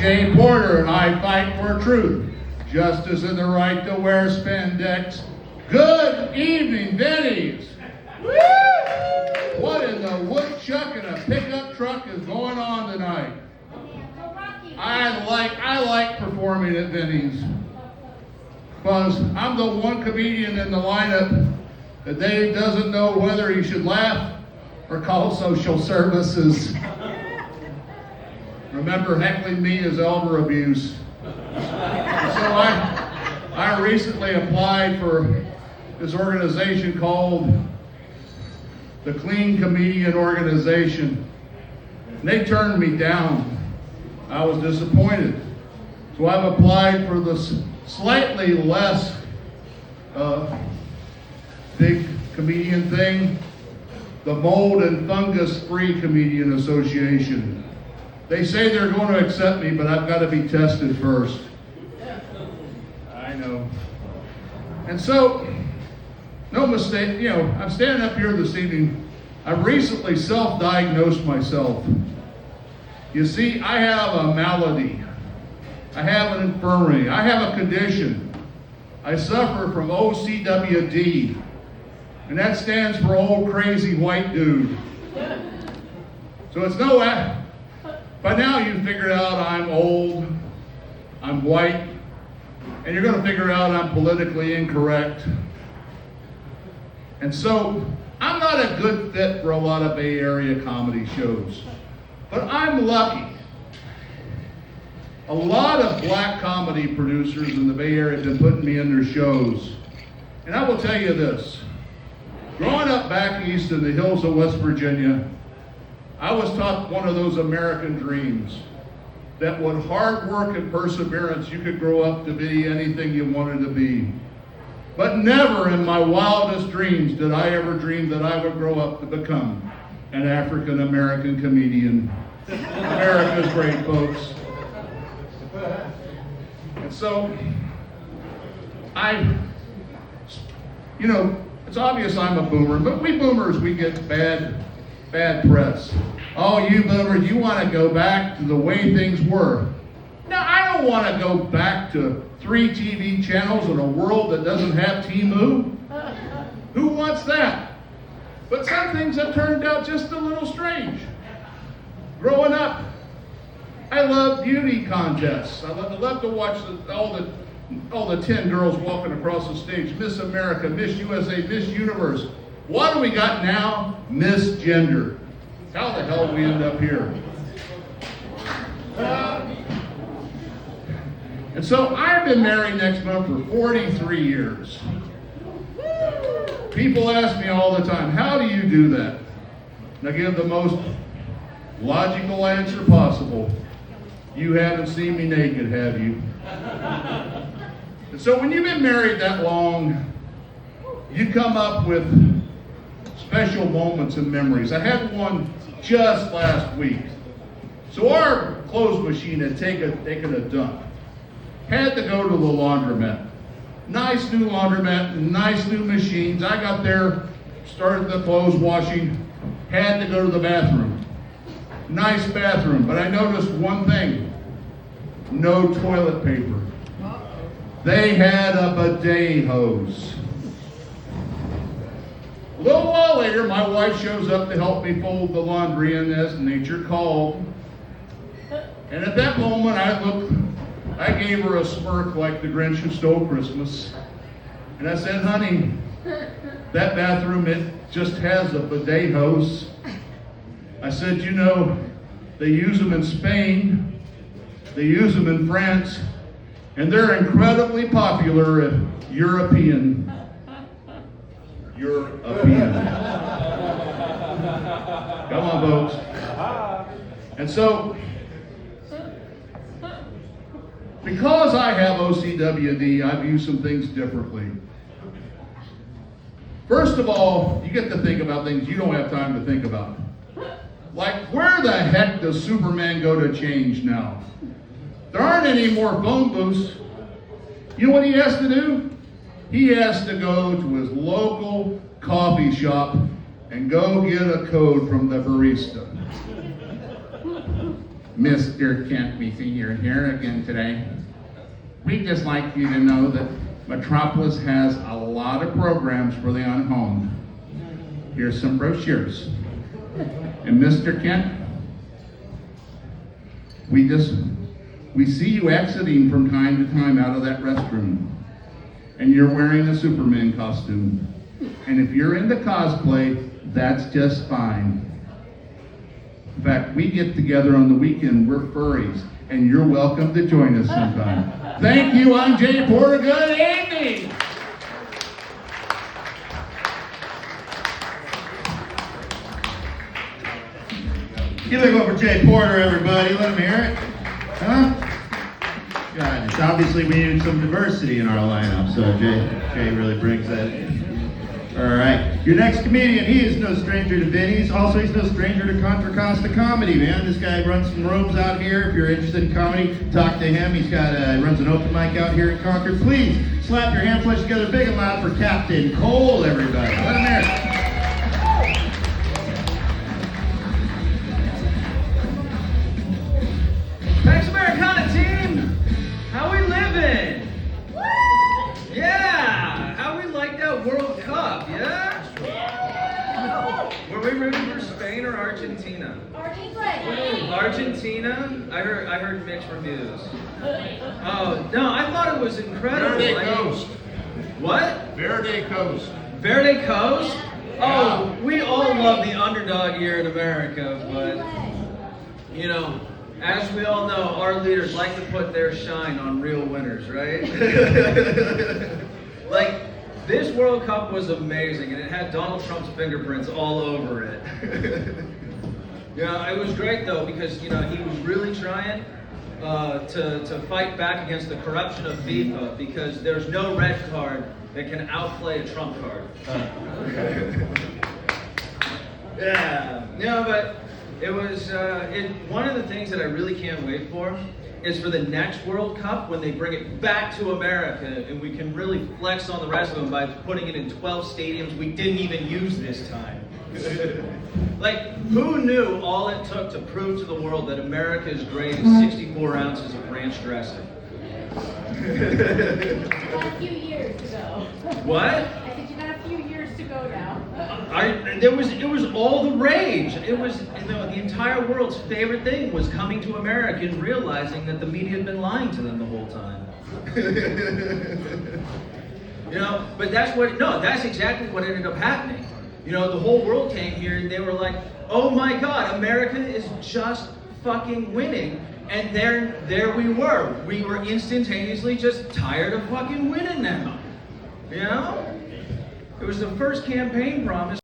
Jay Porter, and I fight for truth, justice, and the right to wear spandex. Good evening, Vinnies. What in the woodchuck and a pickup truck is going on tonight? I like performing at Vinnie's because I'm the one comedian in the lineup that Dave doesn't know whether he should laugh or call social services. Remember, heckling me is elder abuse. So I recently applied for this organization called the Clean Comedian Organization. And they turned me down. I was disappointed. So I've applied for the slightly less big comedian thing, the Mold and Fungus Free Comedian Association. They say they're going to accept me, but I've got to be tested first. I know. And so, no mistake, I'm standing up here this evening. I've recently self-diagnosed myself. You see, I have a malady. I have an infirmity. I have a condition. I suffer from OCWD, and that stands for old crazy white dude. So it's no, by now you've figured out I'm old, I'm white, and you're going to figure out I'm politically incorrect. And so I'm not a good fit for a lot of Bay Area comedy shows, but I'm lucky. A lot of black comedy producers in the Bay Area have been putting me in their shows. And I will tell you this, growing up back east in the hills of West Virginia, I was taught one of those American dreams, that with hard work and perseverance, you could grow up to be anything you wanted to be. But never in my wildest dreams did I ever dream that I would grow up to become an African American comedian. America's great, folks. And so, it's obvious I'm a boomer, but we boomers, we get bad press. Oh, you boomers, you want to go back to the way things were. No, I don't want to go back to 3 TV channels in a world that doesn't have Timu. Who wants that? But some things have turned out just a little strange. Growing up, I love beauty contests. I love to watch all the 10 girls walking across the stage. Miss America, Miss USA, Miss Universe. What do we got now? Miss Gender. How the hell did we end up here? And so I've been married next month for 43 years. People ask me all the time, how do you do that? And I give the most logical answer possible. You haven't seen me naked, have you? And so when you've been married that long, you come up with special moments and memories. I had one just last week. So our clothes machine had taken a dump. Had to go to the laundromat. Nice new laundromat, nice new machines. I got there, started the clothes washing, had to go to the bathroom. Nice bathroom, but I noticed one thing. No toilet paper. They had a bidet hose. A little while later, my wife shows up to help me fold the laundry in as nature called. And at that moment, I gave her a smirk like the Grinch who stole Christmas. And I said, honey, that bathroom, it just has a bidet hose. I said, they use them in Spain, they use them in France, and they're incredibly popular at European. Come on, folks. And so, because I have OCWD, I view some things differently. First of all, you get to think about things you don't have time to think about. Like, where the heck does Superman go to change now? There aren't any more phone booths. You know what he has to do? He has to go to his local coffee shop and go get a code from the barista. Mr. Kent Beasley here again today. We'd just like you to know that Metropolis has a lot of programs for the unhomed. Here's some brochures. And Mr. Kent, we see you exiting from time to time out of that restroom, and you're wearing a Superman costume. And if you're into cosplay, that's just fine. In fact, we get together on the weekend, we're furries, and you're welcome to join us sometime. Thank you, I'm Jay Porter, good evening! Give it up for Jay Porter, everybody. Let him hear it. Huh? God, obviously we need some diversity in our lineup, so Jay really brings that in. All right. Your next comedian, he is no stranger to Vinnie. He's no stranger to Contra Costa Comedy, man. This guy runs some rooms out here. If you're interested in comedy, talk to him. He runs an open mic out here in Concord. Please slap your hand flesh together big and loud for Captain Cole, everybody. Let him hear it. Thanks, Americana team! How we living? Yeah! How we like that World Cup, yeah? Were we rooting for Spain or Argentina? Argentina? I heard mixed reviews. Oh, no, I thought it was incredible. Verde Coast. What? Verde Coast. Verde Coast? Oh, we all love the underdog here in America, but, you know, as we all know, our leaders like to put their shine on real winners, right? Like, this World Cup was amazing, and it had Donald Trump's fingerprints all over it. It was great, though, because, he was really trying to fight back against the corruption of FIFA, because there's no red card that can outplay a Trump card. But it was one of the things that I really can't wait for is for the next World Cup when they bring it back to America and we can really flex on the rest of them by putting it in 12 stadiums we didn't even use this time. Like, who knew all it took to prove to the world that America's great is 64 ounces of ranch dressing? A few years to go. What? I said you got a few years to go now. It was all the rage. It was, the entire world's favorite thing was coming to America and realizing that the media had been lying to them the whole time. But that's exactly what ended up happening. The whole world came here and they were like, oh my God, America is just fucking winning. And there we were. We were instantaneously just tired of fucking winning now. It was the first campaign promise.